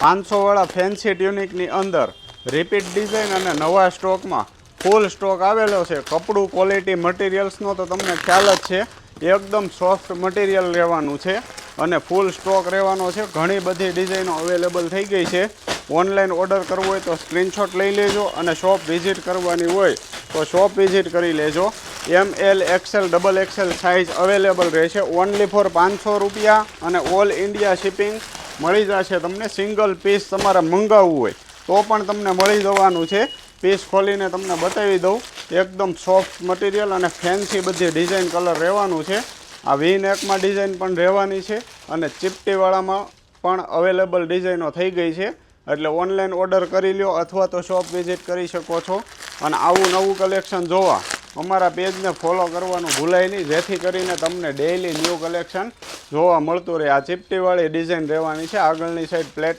500 fancy ટ્યુનિકની અંદર repeat design અને નવા સ્ટોકમાં ફૂલ સ્ટોક આવેલો છે। કપડું ક્વોલિટી મટીરિયલ્સનો તો તમને ખ્યાલ જ છે, એકદમ સોફ્ટ મટીરિયલ રહેવાનું છે અને ફૂલ સ્ટોક રહેવાનો છે। ઘણી બધી ડિઝાઇનો અવેલેબલ થઈ ગઈ છે। ઓનલાઈન ઓર્ડર કરવો હોય તો સ્ક્રીનશોટ લઈ લેજો અને શોપ વિઝિટ કરવાની હોય તો શોપ વિઝિટ કરી લેજો। ML XL XXL size available રહેશે। ઓનલી ફોર 500 રૂપિયા અને ઓલ ઇન્ડિયા શિપિંગ મળી જશે તમને। સિંગલ પીસ તમારે મંગાવવું હોય તો પણ તમને મળી જવાનું છે। પીસ ખોલીને તમને બતાવી દઉં, એકદમ સોફ્ટ મટીરિયલ અને ફેન્સી બધી ડિઝાઇન કલર રહેવાનું છે। આ વી નેકમાં ડિઝાઇન પણ રહેવાની છે અને ચીપટીવાળામાં પણ અવેલેબલ ડિઝાઇનો થઈ ગઈ છે, એટલે ઓનલાઈન ઓર્ડર કરી લ્યો અથવા તો શોપ વિઝિટ કરી શકો છો। અને આવું નવું કલેક્શન જોવા અમારા પેજને ફોલો કરવાનું ભૂલાય નહીં, જેથી કરીને તમને ડેઇલી ન્યૂ કલેક્શન જોવા મળતું રહે। આ ચીપટીવાળી ડિઝાઇન રહેવાની છે, આગળની સાઈડ પ્લેટ